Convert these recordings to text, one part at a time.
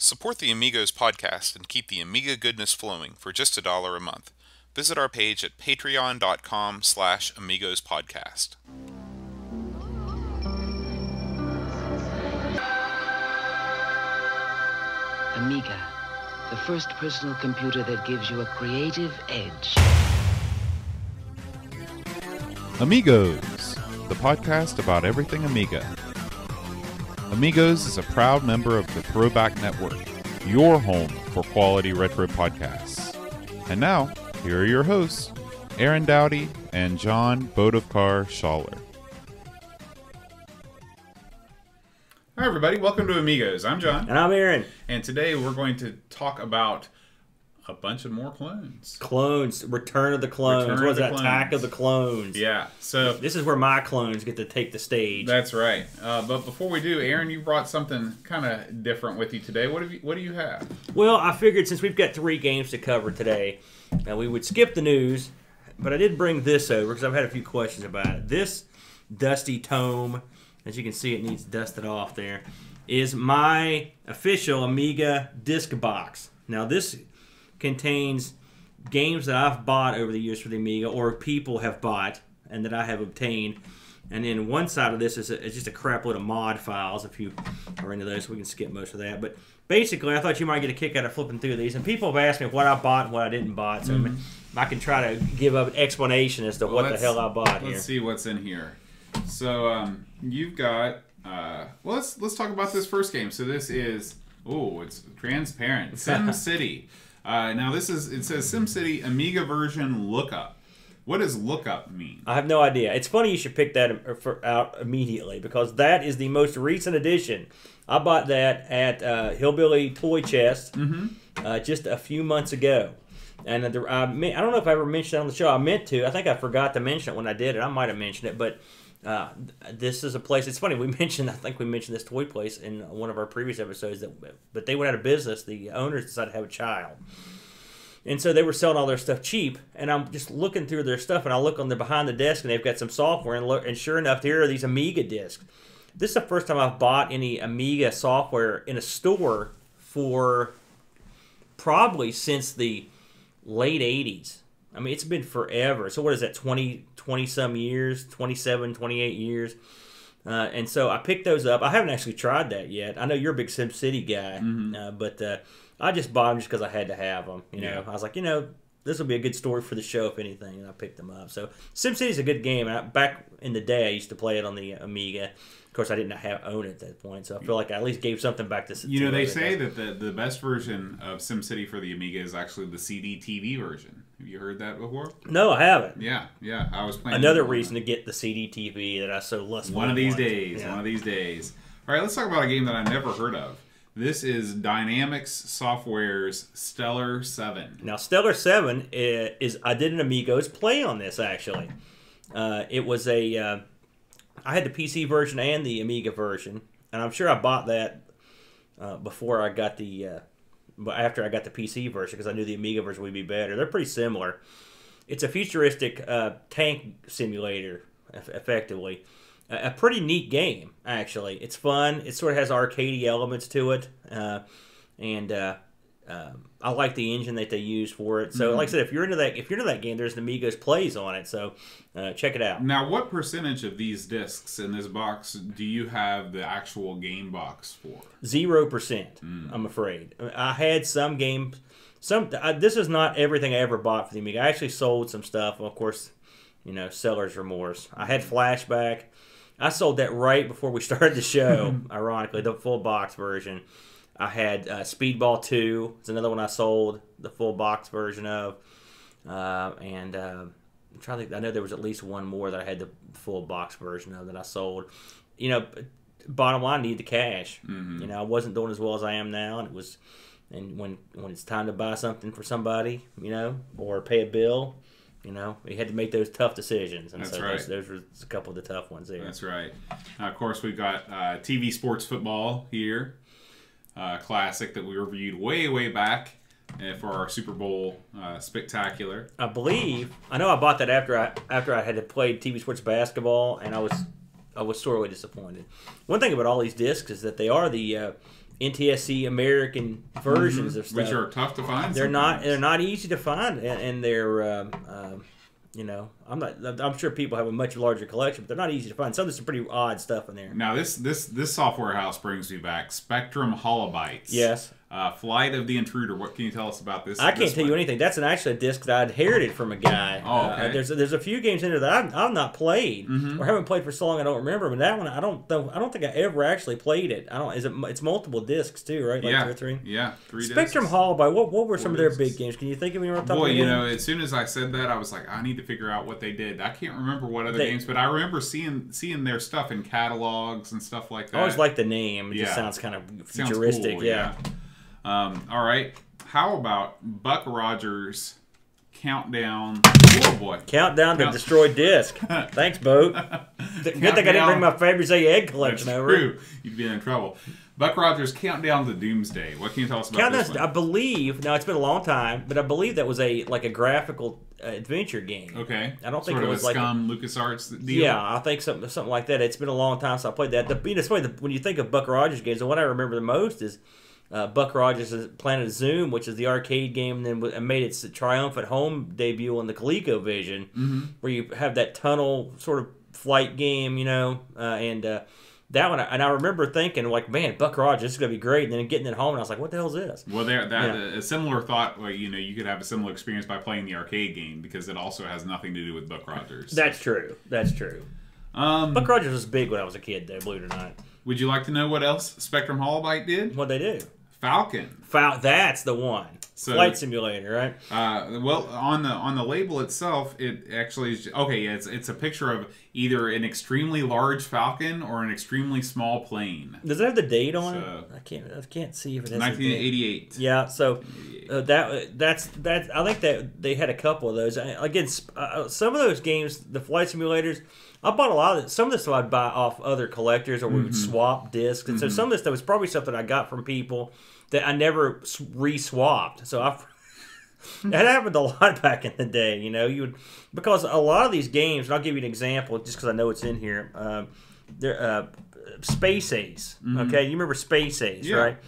Support the Amigos podcast and keep the Amiga goodness flowing for just $1 a month. Visit our page at patreon.com/AmigosPodcast. Amiga, the first personal computer that gives you a creative edge. Amigos, the podcast about everything Amiga. Amigos is a proud member of the Throwback Network, your home for quality retro podcasts. And now, here are your hosts, Aaron Dowdy and John Bodovkar Schaller. Hi everybody, welcome to Amigos. I'm John. And I'm Aaron. And today we're going to talk about a bunch of more clones. Clones, Return of the Clones. What was that? Attack of the Clones. Yeah. So this is where my clones get to take the stage. That's right. But before we do, Aaron, you brought something kind of different with you today. What do you have? Well, I figured since we've got 3 games to cover today, we would skip the news, but I did bring this over because I've had a few questions about it. This dusty tome, as you can see, it needs dusted off there, is my official Amiga disc box. Now, this contains games that I've bought over the years for the Amiga, or people have bought and that I have obtained. And then one side of this is just a crap load of mod files. If you are into those, we can skip most of that. But basically, I thought you might get a kick out of flipping through these. And people have asked me what I bought and what I didn't buy. So I can try to give an explanation as to what the hell I bought here. Let's see what's in here. So you've got. Well, let's talk about this first game. So this is it's transparent. SimCity. Now it says SimCity Amiga version lookup. What does lookup mean? I have no idea. It's funny you should pick that out immediately because that is the most recent edition. I bought that at Hillbilly Toy Chest just a few months ago. And I don't know if I ever mentioned it on the show. I meant to. I think I forgot to mention it when I did it. I might have mentioned it, but this is a place. It's funny. I think we mentioned this toy place in one of our previous episodes. But they went out of business. The owners decided to have a child, and so they were selling all their stuff cheap. And I'm just looking through their stuff, and I look on the behind the desk, and they've got some software. And sure enough, here are these Amiga discs. This is the first time I've bought any Amiga software in a store for probably since the late 80s. I mean, it's been forever. So what is that, 20-some years, 27, 28 years? And so I picked those up. I haven't actually tried that yet. I know you're a big SimCity guy, but I just bought them just because I had to have them. You know, I was like, this will be a good story for the show, if anything, and I picked them up. So SimCity is a good game. Back in the day, I used to play it on the Amiga. Of course, I didn't own it at that point, so I feel like I at least gave something back to. They say that the best version of SimCity for the Amiga is actually the CD TV version. Have you heard that before? No, I haven't. Yeah, I was playing. Another reason to get the CD TV that I so lustfully One of these want. days. All right, let's talk about a game that I never heard of. This is Dynamics Software's Stellar 7. Now, Stellar 7 is I did an Amigos play on this, actually. It was I had the PC version and the Amiga version, and I'm sure I bought that before I got after I got the PC version, because I knew the Amiga version would be better. They're pretty similar. It's a futuristic tank simulator, effectively. A pretty neat game, actually. It's fun. It sort of has arcadey elements to it, and I like the engine that they use for it. So, like I said, if you're into that game, there's an Amigos plays on it. So, check it out. Now, what percentage of these discs in this box do you have the actual game box for? 0%. I'm afraid. I had some games. This is not everything I ever bought for the Amiga. I actually sold some stuff. Of course, seller's remorse. I had Flashback. I sold that right before we started the show. Ironically, the full box version. I had Speedball 2. It's another one I sold the full box version of. And I'm trying to think. I know there was at least one more that I had the full box version of that I sold. Bottom line, I need the cash. I wasn't doing as well as I am now, and when it's time to buy something for somebody, or pay a bill, we had to make those tough decisions. And That's so right. Those were a couple of the tough ones there. That's right. Of course, we've got TV Sports Football here. Classic that we reviewed way back for our Super Bowl spectacular. I know I bought that after I had played TV Sports Basketball, and I was sorely disappointed. One thing about all these discs is that they are the NTSC American versions of stuff, which are tough to find. They're not easy to find, and they're you know, I'm sure people have a much larger collection, but they're not easy to find. Some of some pretty odd stuff in there. Now this software house brings me back. Spectrum Holobytes. Yes. Flight of the Intruder. What can you tell us about this? I can't tell you anything. That's actually a disc that I inherited from a guy. Oh, okay. There's a few games in there that I've not played or haven't played for so long I don't remember. But that one I don't think I ever actually played it. It's multiple discs too, right? Like 2 or 3. Yeah, 3 Spectrum discs. Holobyte. What were some of their discs. big games? Can you think of any? Boy, you know, as soon as I said that, I was like, I need to figure out what they did. I can't remember what other games, but I remember seeing their stuff in catalogs and stuff like that. I always like the name. It just sounds kind of futuristic. Sounds cool, yeah. All right. How about Buck Rogers Countdown? Oh boy! Countdown to Destroyed Disc. Thanks, Boat. Good thing I didn't bring my Fabergé egg collection That's over. True. You'd be in trouble. Buck Rogers Countdown to Doomsday. What can you tell us about this one? I believe. Now it's been a long time, but I believe that was a graphical adventure game. Okay. I don't think sort it of was a like Scum LucasArts deal. Yeah, I think something like that. It's been a long time since I played that. It's funny when you think of Buck Rogers games, the one I remember the most is Buck Rogers' Planet Zoom, which is the arcade game, and then made its triumphant home debut on the ColecoVision, where you have that tunnel sort of flight game, you know, and that one. And I remember thinking, like, man, Buck Rogers, this is gonna be great. And then getting it home, and I was like, what the hell is this? Well, a similar thought. Well, you know, you could have a similar experience by playing the arcade game because it also has nothing to do with Buck Rogers. That's true. That's true. Buck Rogers was big when I was a kid, though, believe it or not. Would you like to know what else Spectrum Holobyte did? What'd they do? Falcon. That's the one. So, Flight simulator, right? Well, on the label itself, it actually is it's a picture of either an extremely large falcon or an extremely small plane. Does it have the date on it? I can't see if it has 1988. Yeah, so that's I think that they had a couple of those. Again, some of those games, the flight simulators, I bought a lot of it. Some of this stuff I'd buy off other collectors, or we would swap discs, and so some of this stuff was probably something I got from people that I never re-swapped. So that happened a lot back in the day, you know. Because a lot of these games, and I'll give you an example just because I know it's in here. They're Space Ace. Okay, you remember Space Ace, right?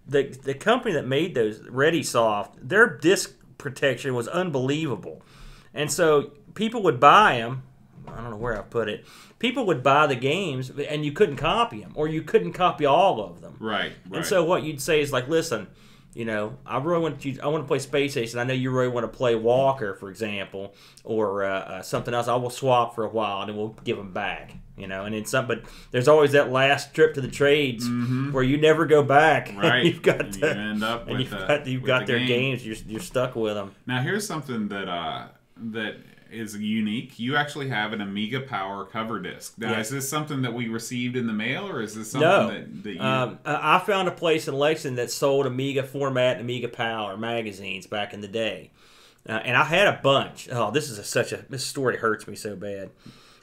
The company that made those, ReadySoft, their disc protection was unbelievable, and so people would buy them. I don't know where I put it. People would buy the games, and you couldn't copy them, or you couldn't copy all of them. Right. And so what you'd say is like, listen, you know, I want to play Space Ace, and I know you really want to play Walker, for example, or something else. I will swap for a while, and then we'll give them back. You know, and then but there's always that last trip to the trades where you never go back. Right. You've got you end up with you've got their games. You're stuck with them. Now here's something that is unique. You actually have an Amiga Power cover disc. Now, is this something that we received in the mail, or is this something that you... I found a place in Lexington that sold Amiga Format and Amiga Power magazines back in the day. And I had a bunch. Oh, this story hurts me so bad.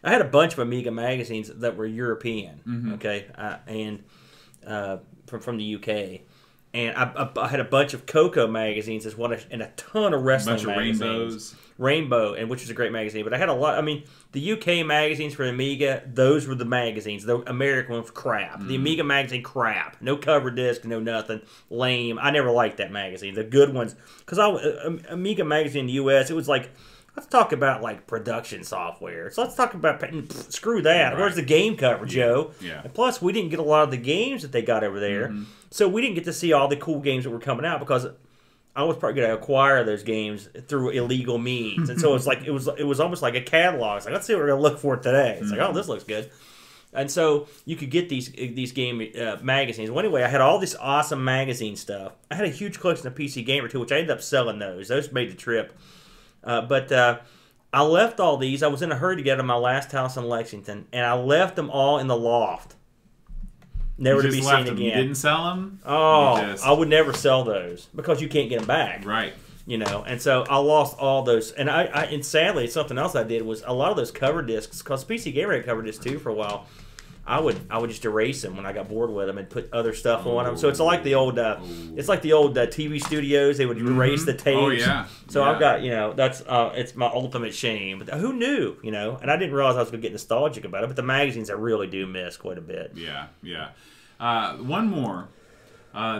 I had a bunch of Amiga magazines that were European, okay, and from the UK. And I had a bunch of Coco magazines as well, and a ton of wrestling magazines. Rainbow, and which is a great magazine. But I had a lot. I mean, the UK magazines for Amiga, those were the magazines. The American ones, crap. The Amiga magazine, crap. No cover disc, no nothing. Lame. I never liked that magazine. The good ones, because Amiga magazine in the US, it was like, let's talk about like production software. So let's talk about screw that. Right. Where's the game cover, Joe? Yeah. And plus, we didn't get a lot of the games that they got over there, so we didn't get to see all the cool games that were coming out because I was probably going to acquire those games through illegal means, and so it's like it was almost like a catalog. It's like, let's see what we're going to look for today. It's like, oh, this looks good, and so you could get these game magazines. Well, anyway, I had all this awesome magazine stuff. I had a huge collection of PC Gamer too, which I ended up selling those. Those made the trip, but I left all these. I was in a hurry to get them at my last house in Lexington, and I left them all in the loft. Never to be seen again. You didn't sell them? Oh, I would never sell those because you can't get them back. Right. You know, and so I lost all those. And and sadly, something else I did was a lot of those cover discs, because PC Gamer had cover discs too for a while. I would just erase them when I got bored with them and put other stuff on them. So it's like the old TV studios. They would erase the tapes. Oh yeah. So I've got, you know, that's it's my ultimate shame. But who knew, you know? And I didn't realize I was going to get nostalgic about it. But the magazines I really do miss quite a bit. Yeah, yeah. One more.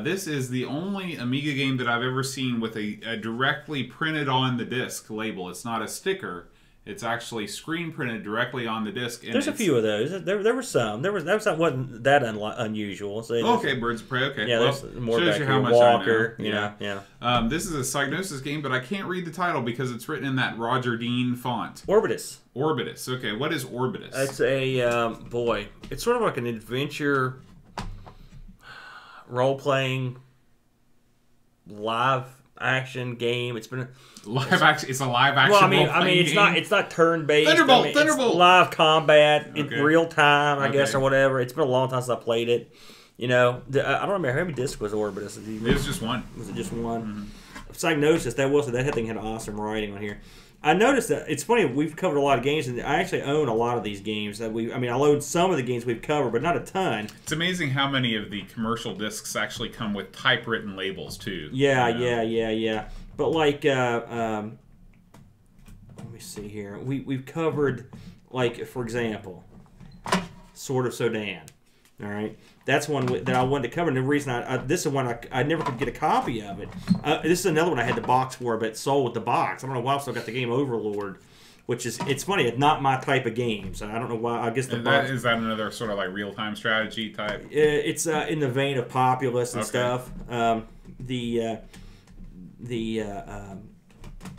This is the only Amiga game that I've ever seen with a directly printed on the disc label. It's not a sticker. It's actually screen printed directly on the disc. And there's a few of those. There were some. That wasn't that unusual. So okay, Birds of Prey. Okay, yeah, well, there's more shows back you here. how much Walker. I know. Yeah. This is a Psygnosis game, but I can't read the title because it's written in that Roger Dean font. Orbitus. Orbitus. Okay, what is Orbitus? It's a boy. It's sort of like an adventure, role playing, live action game. It's been live action. It's a live action. Well, I mean, game? it's not turn based. Thunderbolt. It's Thunderbolt. live combat, Okay. real time, I guess, Okay. or whatever. It's been a long time since I played it. I don't remember how many discs was Orbitus. It was just one. Was it just one? Psygnosis. That thing had awesome writing on here. I noticed that it's funny. We've covered a lot of games, and I actually own a lot of these games. I own some of the games we've covered, but not a ton. It's amazing how many of the commercial discs actually come with typewritten labels too. Yeah. But like, let me see here. We've covered, like, for example, Sword of Sodan. All right, that's one that I wanted to cover. And the reason this is one I never could get a copy of it. This is another one I had the box for, but sold with the box. I don't know why I still got the game Overlord, which is, it's funny. It's not my type of game, so I don't know why. I guess the box Is that another sort of like real time strategy type? It's in the vein of Populous and stuff.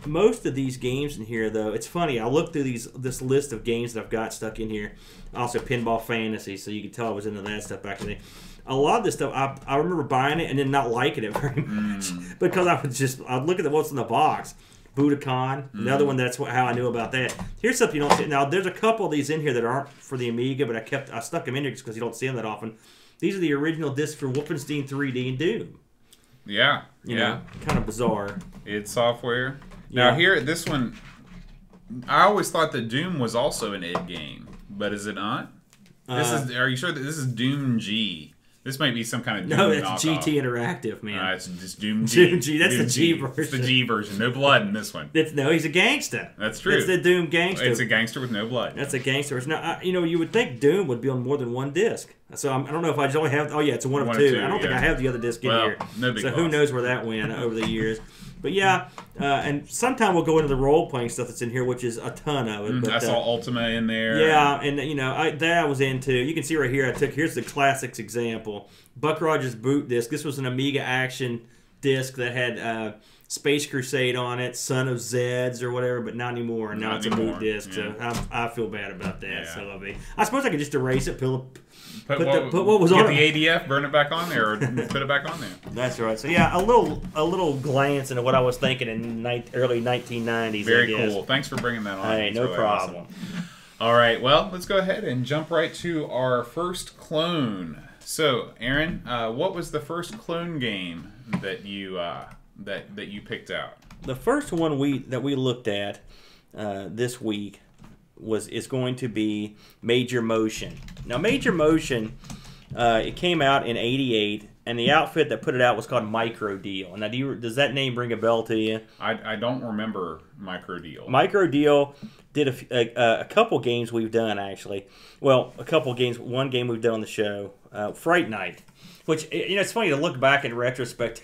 Most of these games in here, though, it's funny. I looked through this list of games that I've got stuck in here. Also, Pinball Fantasy, so you can tell I was into that stuff back in the day. A lot of this stuff, I remember buying it and then not liking it very much because I'd look at what's in the box. Budokan, another one. That's how I knew about that. Here's something you don't see. Now, there's a couple of these in here that aren't for the Amiga, but I stuck them in here just because you don't see them that often. These are the original discs for Wolfenstein 3D and Doom. Yeah, You know, kind of bizarre. id Software. Yeah. Now here, this one, I always thought that Doom was also an id game, but is it not? Are you sure that this is Doom G? This might be some kind of Doom No, it's knockoff. GT Interactive, man. It's just Doom G. Doom G. That's Doom the G version. It's the G version. No blood in this one. No, he's a gangster. That's true. It's the Doom gangster. It's a gangster with no blood. That's a gangster. Now, you would think Doom would be on more than one disc. So I don't know if I just only have. Oh yeah, it's a one of two. I don't think I have the other disc in here. No big so who loss. knows where that went over the years. But yeah, and sometime we'll go into the role playing stuff that's in here, which is a ton of it. But, I saw Ultima in there. Yeah, and that I was into. You can see right here. Here's the classics example. Buck Rogers boot disc. This was an Amiga action disc that had Space Crusade on it, Son of Zeds or whatever, but not anymore. And now Not it's anymore, a boot disc. yeah. So I feel bad about that. Yeah. So I suppose I could just erase it, Put what was on the ADF, burn it back on there, or put it back on there. That's right. So yeah, a little glance into what I was thinking in early 1990s. Very I guess. cool. Thanks for bringing that on. Hey, It's no really problem. awesome. All right, well, let's go ahead and jump right to our first clone. So, Aaron, what was the first clone game that you that you picked out? The first one that we looked at this week is going to be Major Motion. Now, Major Motion, it came out in '88, and the outfit that put it out was called Micro Deal. Now, does that name ring a bell to you? I don't remember Micro Deal. Micro Deal did a couple games we've done, actually. Well, a couple games. One game we've done on the show, Fright Night, which, it's funny to look back in retrospect.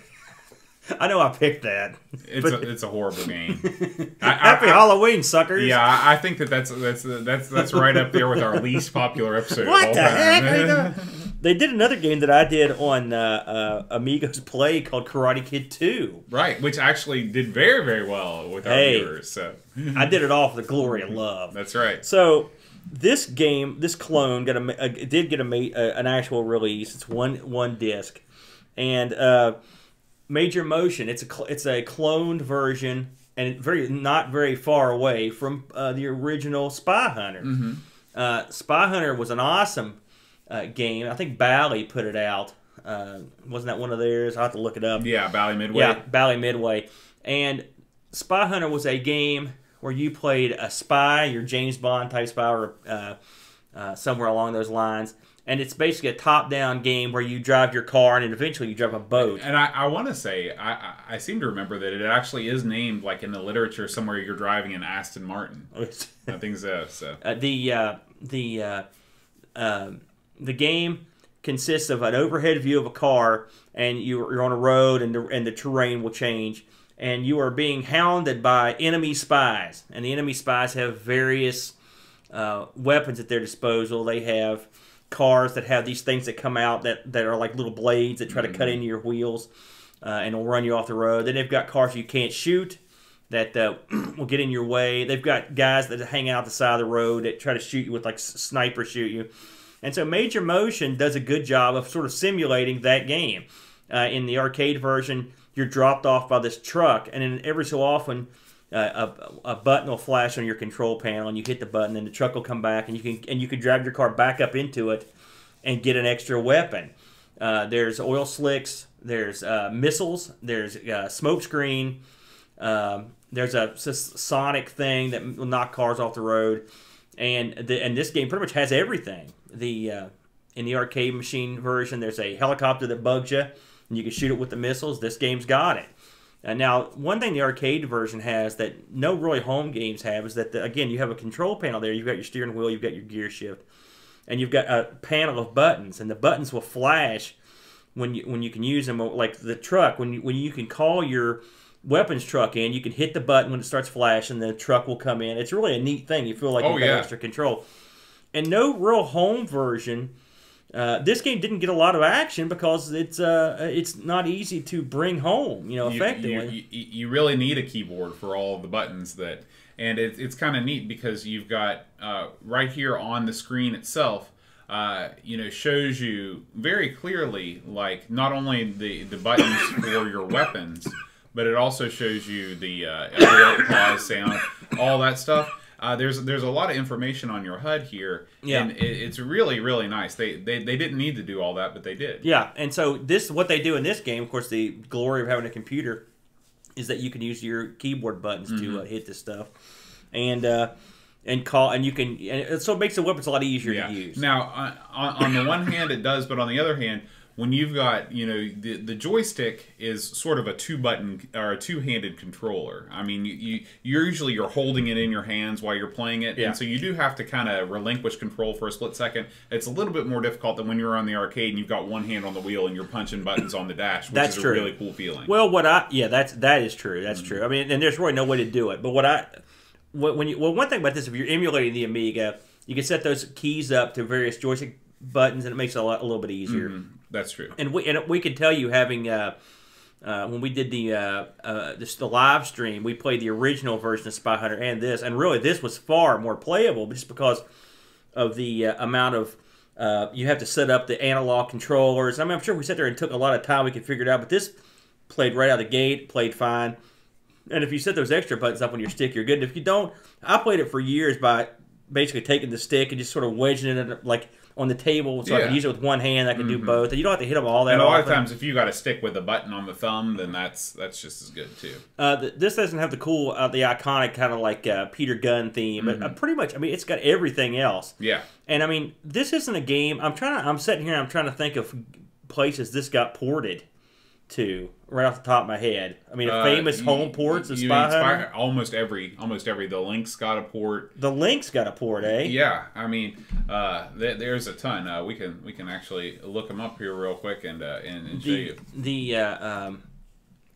I know I picked that. It's a horrible game. Happy Halloween, suckers! Yeah, I think that's right up there with our least popular episode. What of the all time. heck? They did another game that I did on Amigos Play called Karate Kid 2. Right, which actually did very, very well with our viewers. So I did it all for the glory of love. that's right. So this game, this clone, did get an actual release. It's one disc, and Major Motion. It's a cloned version, and not very far away from the original Spy Hunter. Mm-hmm. Spy Hunter was an awesome game. I think Bally put it out. Wasn't that one of theirs? I'll have to look it up. Yeah, Bally Midway. Yeah, Bally Midway. And Spy Hunter was a game where you played a spy, your James Bond type spy, or somewhere along those lines. And it's basically a top-down game where you drive your car and then eventually you drive a boat. And I want to say, I seem to remember that it actually is named, like in the literature somewhere, you're driving an Aston Martin. I think so. The game consists of an overhead view of a car, and you're on a road, and the terrain will change, and you are being hounded by enemy spies, and the enemy spies have various weapons at their disposal. They have cars that have these things that come out that are like little blades that try to cut into your wheels, and will run you off the road. Then they've got cars you can't shoot that will get in your way. They've got guys that hang out the side of the road that try to shoot you with like sniper shoot you. And so Major Motion does a good job of sort of simulating that game. In the arcade version, you're dropped off by this truck, and then every so often a button will flash on your control panel, and you hit the button, and the truck will come back, and you can drive your car back up into it and get an extra weapon. There's oil slicks, there's missiles, there's smoke screen, there's a sonic thing that will knock cars off the road, and this game pretty much has everything. In the arcade machine version, there's a helicopter that bugs you, and you can shoot it with the missiles. This game's got it. Now, one thing the arcade version has that no really home games have is that, again, you have a control panel there. You've got your steering wheel, you've got your gear shift, and you've got a panel of buttons, and the buttons will flash when you can use them. Like the truck, when you can call your weapons truck in, you can hit the button when it starts flashing, the truck will come in. It's really a neat thing. You feel like you've got extra control. And no real home version. This game didn't get a lot of action because it's not easy to bring home, effectively. You really need a keyboard for all of the buttons and it's kind of neat because you've got right here on the screen itself, shows you very clearly, like, not only the buttons for your weapons, but it also shows you the alert, pause, sound, all that stuff. There's a lot of information on your HUD here, and it's really, really nice. They didn't need to do all that, but they did. Yeah, and so what they do in this game, of course, the glory of having a computer is that you can use your keyboard buttons to hit this stuff, and so it makes the weapons a lot easier to use. Now, on the one hand, it does, but on the other hand, when you've got, the joystick is sort of a two-button or a two-handed controller. I mean, you're holding it in your hands while you're playing it, and so you do have to kind of relinquish control for a split second. It's a little bit more difficult than when you're on the arcade and you've got one hand on the wheel and you're punching buttons on the dash, which is a really cool feeling. Well, that is true. That's true. I mean, and there's really no way to do it. But one thing about this, if you're emulating the Amiga, you can set those keys up to various joystick buttons, and it makes it a little bit easier. That's true. And we could tell you, having when we did the live stream, we played the original version of Spy Hunter and this, and really this was far more playable just because of the amount of you have to set up the analog controllers. I mean, I'm sure we sat there and took a lot of time. We could figure it out, but this played right out of the gate, played fine. And if you set those extra buttons up on your stick, you're good. And if you don't, I played it for years by basically taking the stick and just sort of wedging it like on the table, so I could use it with one hand. I could do both. And you don't have to hit them all that. And a lot of times, if you got a stick with a button on the thumb, then that's just as good too. This doesn't have the cool, the iconic kind of like Peter Gunn theme, but pretty much, I mean, it's got everything else. Yeah. And I mean, this isn't a game. I'm sitting here and I'm trying to think of places this got ported to right off the top of my head. I mean, famous home ports of Spy Hunter. Almost every. The Link's got a port. The Link's got a port, eh? Yeah, I mean, there's a ton. We can actually look them up here real quick and show you.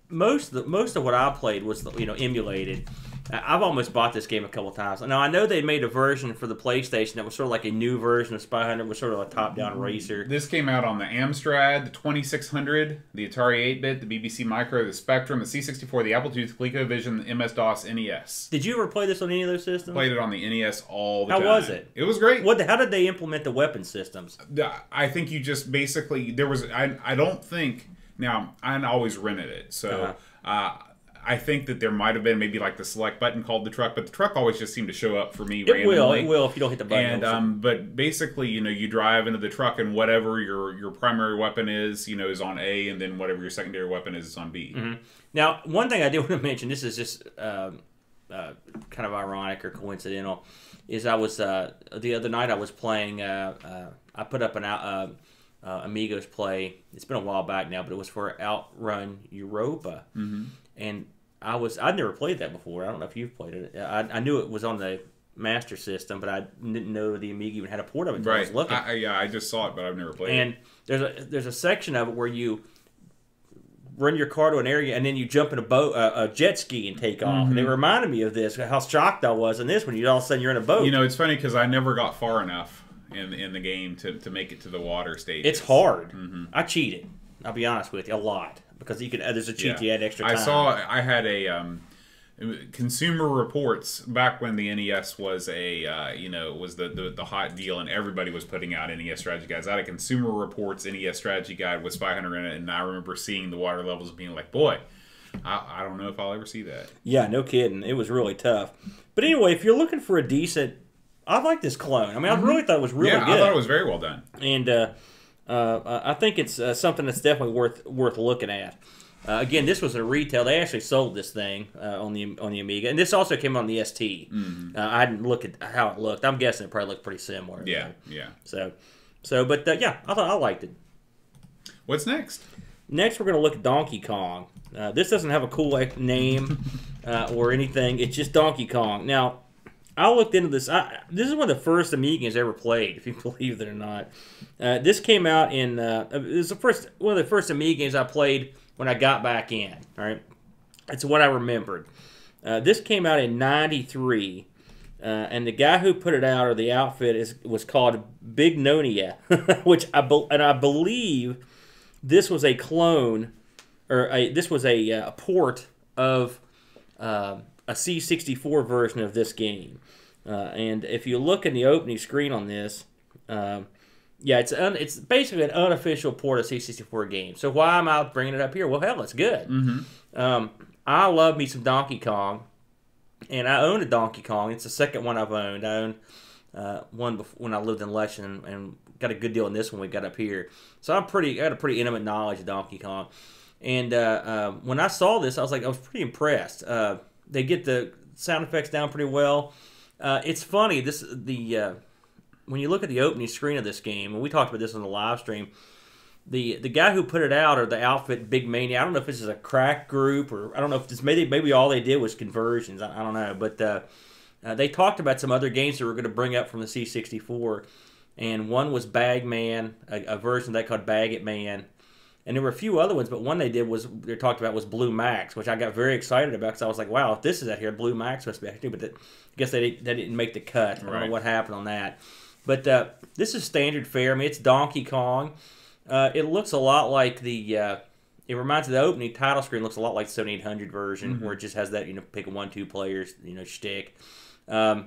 Most of what I played was emulated. I've almost bought this game a couple times. Now, I know they made a version for the PlayStation that was sort of like a new version of Spy Hunter. It was sort of a top-down racer. This came out on the Amstrad, the 2600, the Atari 8-bit, the BBC Micro, the Spectrum, the C64, the Apple II, the ColecoVision, the MS-DOS, NES. Did you ever play this on any of those systems? Played it on the NES all the time. How was it? It was great. How did they implement the weapon systems? I think you just basically... I don't think... Now, I always rented it, so... I think that there might have been maybe like the select button called the truck, but the truck always just seemed to show up for me randomly. It will if you don't hit the button. And but basically, you drive into the truck and whatever your primary weapon is on A, and then whatever your secondary weapon is on B. Now, one thing I do want to mention, this is just kind of ironic or coincidental, is I was the other night I was playing. I put up an Amigos play. It's been a while back now, but it was for Outrun Europa, and I'd never played that before. I don't know if you've played it. I knew it was on the Master System, but I didn't know the Amiga even had a port of it until I Right. was looking. Yeah, I just saw it, but I've never played it. And there's a section of it where you run your car to an area and then you jump in a jet ski and take off. And it reminded me of this, how shocked I was in this when all of a sudden you're in a boat. You know, it's funny because I never got far enough in the game to make it to the water stage. It's hard. I cheated. I'll be honest with you, a lot, because you could. There's a cheat you had extra time. I had a Consumer Reports back when the NES was was the hot deal and everybody was putting out NES strategy guides. I had a Consumer Reports NES strategy guide with 500 in it, and I remember seeing the water levels and being like, boy, I don't know if I'll ever see that. Yeah, no kidding. It was really tough. But anyway, if you're looking for a decent, I like this clone. I mean, I really thought it was really good. I thought it was very well done. And I think it's something that's definitely worth looking at. Again, this was a retail. They actually sold this thing on the Amiga, and this also came on the ST. I didn't look at how it looked. I'm guessing it probably looked pretty similar. Yeah. But yeah, I liked it. What's next? Next, we're going to look at Donkey Kong. This doesn't have a cool name or anything. It's just Donkey Kong. Now, I looked into this. This is one of the first Amigans ever played, if you believe it or not. This came out in. It was one of the first Amigans I played when I got back in. All right, it's what I remembered. This came out in '93, and the guy who put it out, or the outfit, was called Big Nonia, which I believe this was a clone, or this was a port of a C64 version of this game. And if you look in the opening screen on this, yeah, it's basically an unofficial port of C64 game. So why am I bringing it up here? Well, hell, it's good. I love me some Donkey Kong, and I own a Donkey Kong. It's the second one I've owned. I owned one when I lived in Lexington, and got a good deal on this one we got up here. So I got a pretty intimate knowledge of Donkey Kong. And when I saw this, I was pretty impressed. They get the sound effects down pretty well. It's funny, when you look at the opening screen of this game, and we talked about this on the live stream, the guy who put it out, or the outfit Big Mania, I don't know if this is a crack group, or I don't know if this maybe all they did was conversions. I don't know, but they talked about some other games that were going to bring up from the C64, and one was Bagman, a version they called Bag It Man. And there were a few other ones, but one they talked about was Blue Max, which I got very excited about because I was like, wow, if this is out here, Blue Max must be out here. But I guess they didn't make the cut. I don't know what happened on that. But this is standard fare. I mean, it's Donkey Kong. It looks a lot like it reminds me, the opening title screen looks a lot like the 7800 version, where it just has that, pick a 1-2 players, shtick. A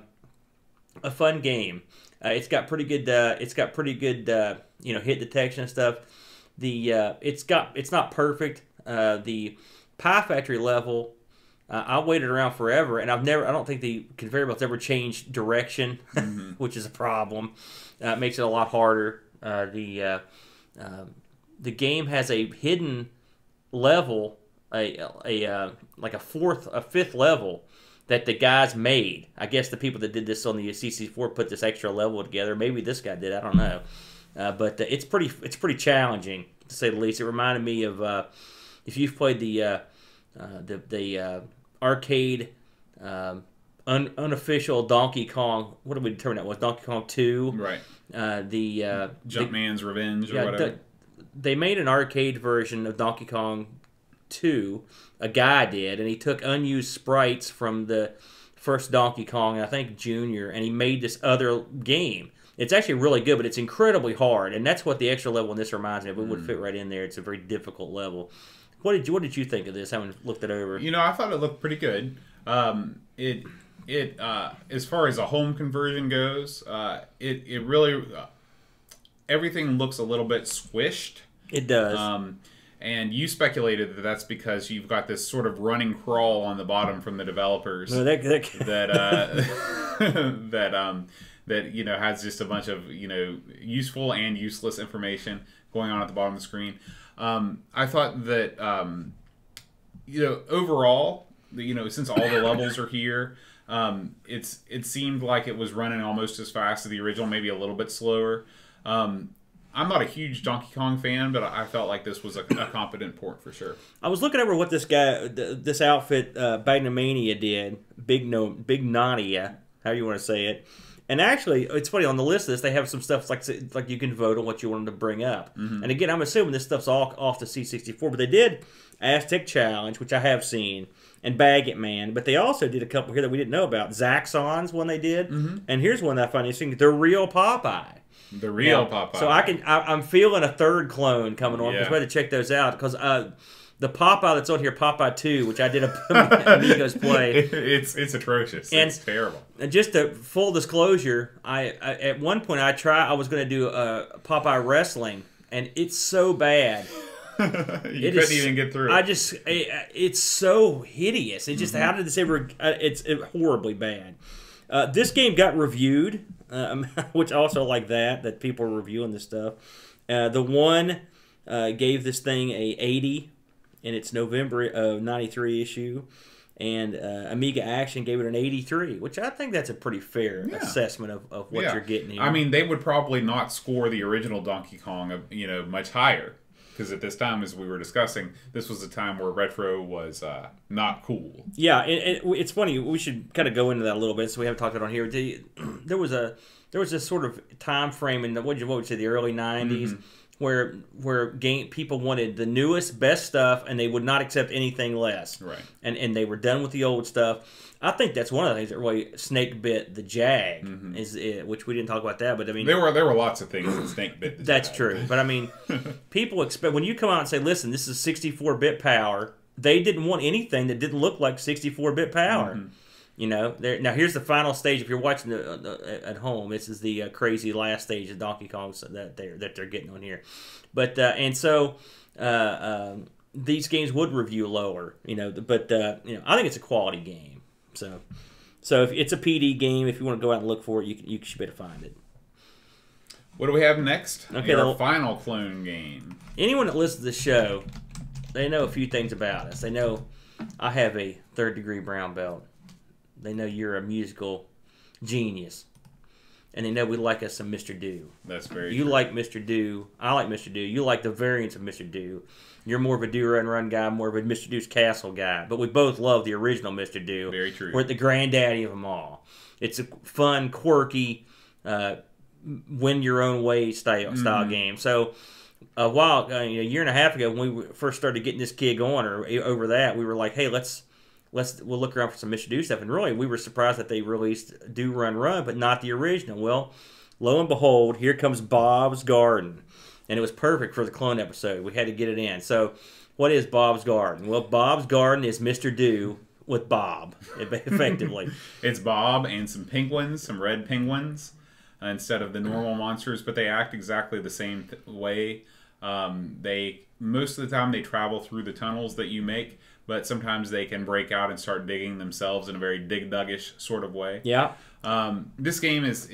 fun game. It's got pretty good hit detection and stuff. It's not perfect. The Pie Factory level, I waited around forever, and I don't think the conveyor belt's ever changed direction, which is a problem. It makes it a lot harder. The game has a hidden level, a fifth level that the guys made. I guess the people that did this on the CC4 put this extra level together. Maybe this guy did. I don't know. But it's pretty challenging, to say the least. It reminded me of if you've played the arcade unofficial Donkey Kong. What did we determine that was? Donkey Kong 2. Right. Jumpman's Revenge or whatever. They made an arcade version of Donkey Kong 2. A guy did, and he took unused sprites from the first Donkey Kong, I think Junior, and he made this other game. It's actually really good, but it's incredibly hard, and that's what the extra level in this reminds me of. It would fit right in there. It's a very difficult level. What did you think of this? Having looked it over, I thought it looked pretty good. It as far as a home conversion goes, it really everything looks a little bit squished. It does. And you speculated that that's because you've got this sort of running crawl on the bottom from the developers no, that has just a bunch of useful and useless information going on at the bottom of the screen. I thought that overall, since all the levels are here, it seemed like it was running almost as fast as the original, maybe a little bit slower. I'm not a huge Donkey Kong fan, but I felt like this was a competent port for sure. I was looking over what this guy, this outfit, Bagnomania did. Big Nania. however you want to say it. And actually, it's funny, on the list of this, they have some stuff like you can vote on what you want them to bring up. And again, I'm assuming this stuff's all off the C64, but they did Aztec Challenge, which I have seen, and Bag It Man, but they also did a couple here that we didn't know about. Zaxxon's one they did, and here's one that I find interesting, The Real Popeye. The Real Popeye. So I'm feeling a third clone coming on, because we had to check those out, because the Popeye that's on here, Popeye 2, which I did a Amigos play. It's atrocious. It's terrible. And just a full disclosure, I at one point I was going to do Popeye wrestling, and it's so bad. You couldn't even get through it. It's so hideous. It just, how did this ever, it's horribly bad. This game got reviewed, which I also like that people are reviewing this stuff. The one gave this thing a 80 in its November of 93 issue, and Amiga Action gave it an 83, which I think that's a pretty fair assessment of what you're getting here. I mean, they would probably not score the original Donkey Kong, much higher, because at this time, as we were discussing, this was a time where retro was not cool. Yeah, it's funny. We should kind of go into that a little bit, so we haven't talked about it on here. There was this sort of time frame in what would you say, the early 90s, where people wanted the newest, best stuff, and they would not accept anything less. Right. And they were done with the old stuff. I think that's one of the things that really snake bit the Jag, which we didn't talk about that, but I mean, there were lots of things that snake bit the that's Jag. true. But I mean, people expect, when you come out and say, listen, this is 64-bit power, they didn't want anything that didn't look like 64-bit power. Now here's the final stage. If you're watching at home, this is the crazy last stage of Donkey Kong that they're getting on here. But these games would review lower, but I think it's a quality game. So if it's a PD game, if you want to go out and look for it, you should be able to find it. What do we have next? Okay, our final clone game. Anyone that listens to the show, they know a few things about us. They know I have a third-degree brown belt. They know you're a musical genius. And they know we like us some Mr. Do. That's very You true. like Mr. Do. I like Mr. Do. You like the variants of Mr. Do. You're more of a Do Run Run guy, more of a Mr. Do's Castle guy. But we both love the original Mr. Do. Very true. We're the granddaddy of them all. It's a fun, quirky, win your own way style game. So a year and a half ago, when we first started getting this gig on, or over that, we were like, hey, we'll look around for some Mr. Do stuff. And really, we were surprised that they released Do Run Run, but not the original. Well, lo and behold, here comes Bob's Garden. And it was perfect for the clone episode. We had to get it in. So, what is Bob's Garden? Well, Bob's Garden is Mr. Do with Bob, effectively. It's Bob and some penguins, some red penguins, instead of the normal monsters, but they act exactly the same way. Most of the time they travel through the tunnels that you make, but sometimes they can break out and start digging themselves in a very dig-duggish sort of way. Yeah. This game is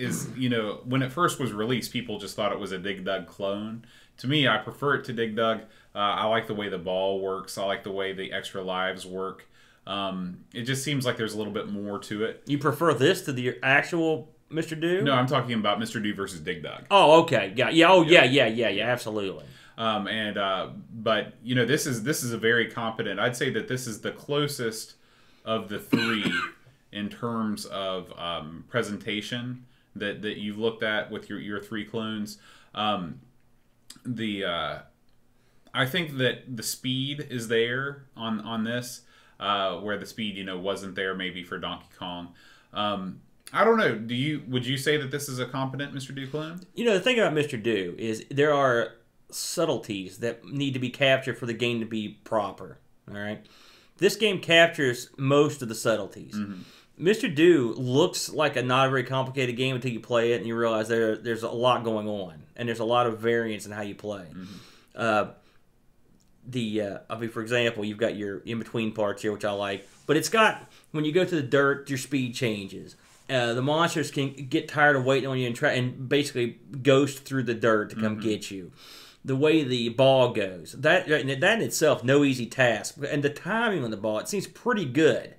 when it first was released, people just thought it was a Dig Dug clone. To me, I prefer it to Dig Dug. I like the way the ball works. I like the way the extra lives work. It just seems like there's a little bit more to it. You prefer this to the actual Mr. Do? No, I'm talking about Mr. Do versus Dig Dug. Oh, okay. Yeah. Absolutely. But this is a very competent. I'd say that this is the closest of the three in terms of presentation that you've looked at with your three clones. I think that the speed is there on this, where the speed wasn't there maybe for Donkey Kong. I don't know. Would you say that this is a competent Mr. Do clone? The thing about Mr. Do is there are subtleties that need to be captured for the game to be proper. All right, this game captures most of the subtleties. Mr. Do looks like a not very complicated game until you play it and you realize there's a lot going on and there's a lot of variance in how you play. For example, you've got your in-between parts here, which I like, but it's got, when you go to the dirt, your speed changes. The monsters can get tired of waiting on you and basically ghost through the dirt to come get you. The way the ball goes, that in itself, no easy task. And the timing on the ball, it seems pretty good.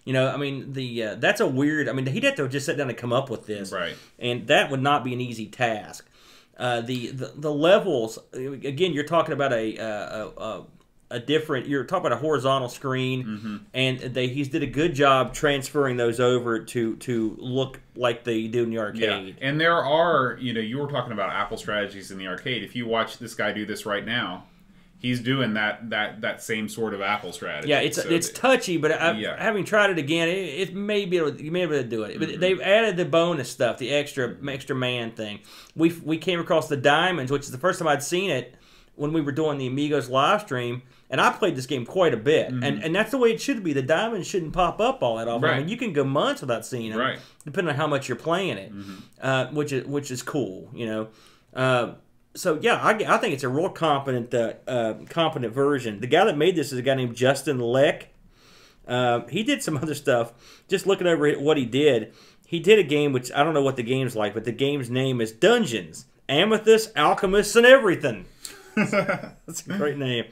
That's a weird. He'd have to just sit down and come up with this, right? And that would not be an easy task. The levels, again, you're talking about a a different. You're talking about a horizontal screen, and he did a good job transferring those over to look like they do in the arcade. Yeah. And there are, you were talking about Apple strategies in the arcade. If you watch this guy do this right now, he's doing that same sort of Apple strategy. Yeah, it's touchy, but having tried it again, you may be able to do it. But they've added the bonus stuff, the extra man thing. We came across the diamonds, which is the first time I'd seen it when we were doing the Amigos live stream. And I played this game quite a bit, and that's the way it should be. The diamonds shouldn't pop up all that often. Right. I mean, you can go months without seeing them, depending on how much you're playing it, which is cool, So yeah, I think it's a real competent version. The guy that made this is a guy named Justin Leck. He did some other stuff. Just looking over what he did a game which I don't know what the game's like, but the game's name is Dungeons, Amethyst, Alchemists, and Everything. That's a great name.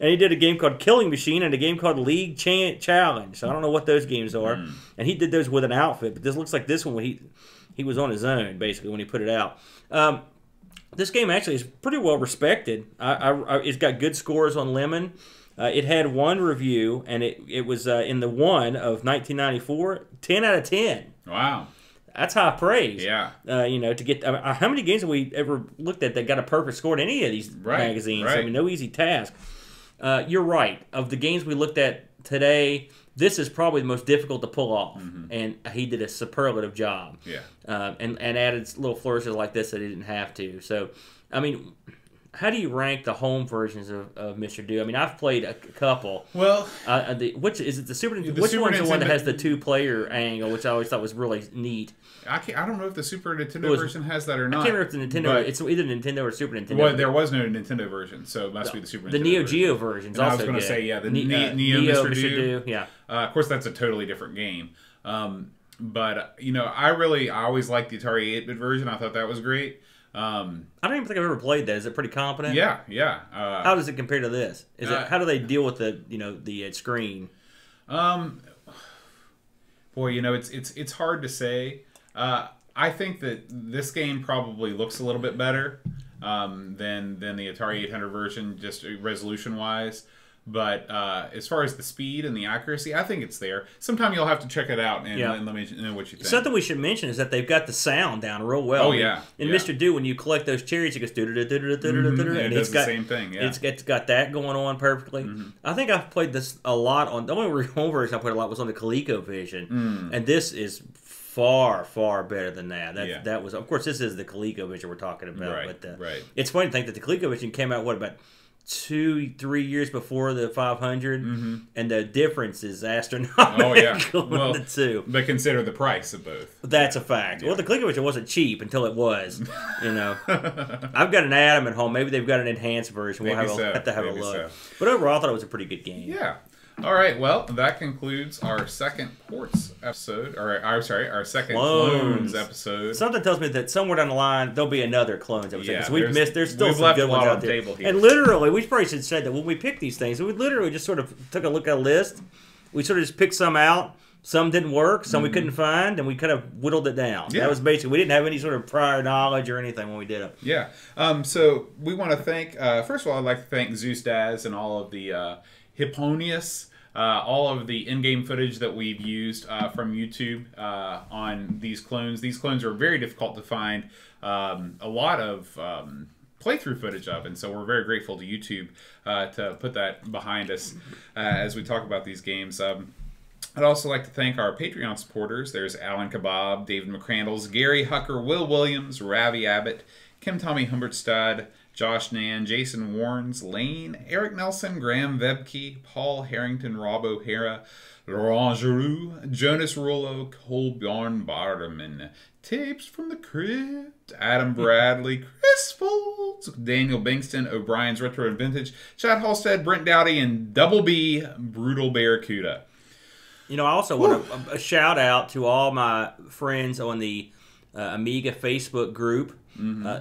And he did a game called Killing Machine and a game called League Challenge. So I don't know what those games are. And he did those with an outfit. But this looks like this one he was on his own, basically, when he put it out. This game actually is pretty well respected. It's got good scores on Lemon. It had one review, and it was in the one of 1994, 10 out of 10. Wow. That's high praise. Yeah. To get how many games have we ever looked at that got a perfect score in any of these magazines? Right. I mean, no easy task. You're right. Of the games we looked at today, this is probably the most difficult to pull off, and he did a superlative job. Yeah. And added little flourishes like this that he didn't have to. So, I mean, how do you rank the home versions of Mr. Do? I mean, I've played a couple. Well, which is it? The Super Nintendo? Which one's the one that has the 2-player angle, which I always thought was really neat? I don't know if the Super Nintendo version has that or not. I can't remember if the Nintendo. It's either Nintendo or Super Nintendo. Well, there was no Nintendo version, so it must be the Super Nintendo. The Neo Geo version's also good. I was going to say, the Neo Mr. Do. Yeah. Of course, that's a totally different game. But I always liked the Atari 8-bit version. I thought that was great. I don't even think I've ever played that. Is it pretty competent? Yeah. How does it compare to this? How do they deal with the screen? Boy, it's hard to say. I think that this game probably looks a little bit better than the Atari 800 version, just resolution wise. But as far as the speed and the accuracy, I think it's there. Sometime you'll have to check it out and let me know what you think. Something we should mention is that they've got the sound down real well. Oh, yeah. In Mr. Do, when you collect those cherries, it goes and it does the same thing. Yeah. It's got that going on perfectly. I think I've played this a lot on the only home version I played a lot was on the ColecoVision, and this is far better than that. That was, of course, this is the ColecoVision we're talking about. Right. But right. It's funny to think that the ColecoVision came out about 2-3 years before the 500, and the difference is astronomical. Oh yeah, well, the two. But consider the price of both. That's a fact. Yeah. Well, the ColecoVision wasn't cheap until it was. I've got an Atom at home. Maybe they've got an enhanced version. We'll have to have a look. But overall, I thought it was a pretty good game. Yeah. All right, well, that concludes our second Ports episode, our second Clones episode. Something tells me that somewhere down the line there'll be another Clones episode. Yeah, there's still some good ones out there. And literally, we probably should say that when we picked these things, we literally just sort of took a look at a list. We sort of just picked some out. Some didn't work, some we couldn't find, and we kind of whittled it down. Yeah. That was basically, we didn't have any sort of prior knowledge or anything when we did it. Yeah. So we want to thank, first of all, I'd like to thank Zeus Daz and all of the Hipponius. All of the in-game footage that we've used from YouTube on these clones. These clones are very difficult to find a lot of playthrough footage of, and so we're very grateful to YouTube to put that behind us as we talk about these games. I'd also like to thank our Patreon supporters. There's Alan Kebab, David McCrandles, Gary Hucker, Will Williams, Ravi Abbott, Kim Tommy Humbertstad, Josh Nan, Jason Warnes, Lane, Eric Nelson, Graham Vebke, Paul Harrington, Rob O'Hara, Laurent Giroux, Jonas Rollo, Colbjorn Barderman, Tapes from the Crypt, Adam Bradley, Chris Foltz, Daniel Bingston, O'Brien's Retro and Vintage, Chad Halstead, Brent Dowdy, and Double B, Brutal Barracuda. I also want a shout out to all my friends on the Amiga Facebook group.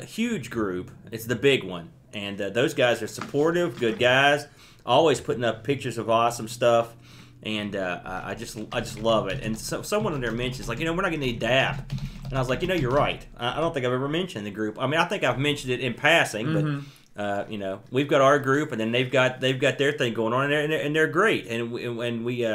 Huge group. It's the big one, and those guys are supportive, good guys, always putting up pictures of awesome stuff, and I just love it. And so someone in there mentions, like, we're not going to need DAP, and I was like, you're right. I don't think I've ever mentioned the group. I mean, I think I've mentioned it in passing, We've got our group, and then they've got their thing going on, and they're great. And we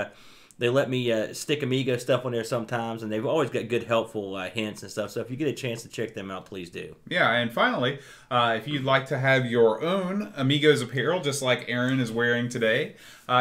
they let me stick Amiga stuff on there sometimes, and they've always got good, helpful hints and stuff. So if you get a chance to check them out, please do. Yeah, and finally, if you'd like to have your own Amigos apparel, just like Aaron is wearing today,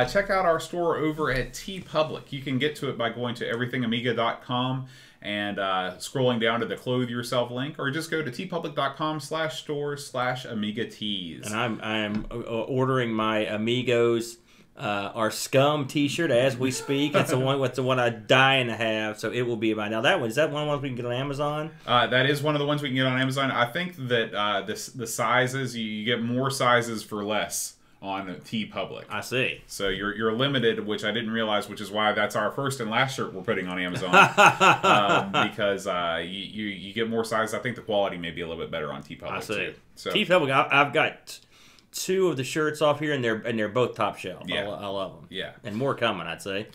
check out our store over at TeePublic. You can get to it by going to everythingamiga.com and scrolling down to the Clothe Yourself link, or just go to teepublic.com/store/Amiga tees. And I'm ordering my Amigos our Scum T-shirt as we speak. It's the one I'm dying to have, so it will be by now. Is that one of the ones we can get on Amazon? That is one of the ones we can get on Amazon. I think that the sizes, you get more sizes for less on TeePublic. I see. So you're limited, which I didn't realize, which is why that's our first and last shirt we're putting on Amazon. Because you get more sizes. I think the quality may be a little bit better on TeePublic. I see. Too. So TeePublic, I've got 2 of the shirts off here, and they're both top shelf. Yeah. I love them. Yeah. And more coming, I'd say.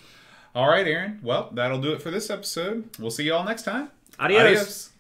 All right, Aaron. Well, that'll do it for this episode. We'll see you all next time. Adios.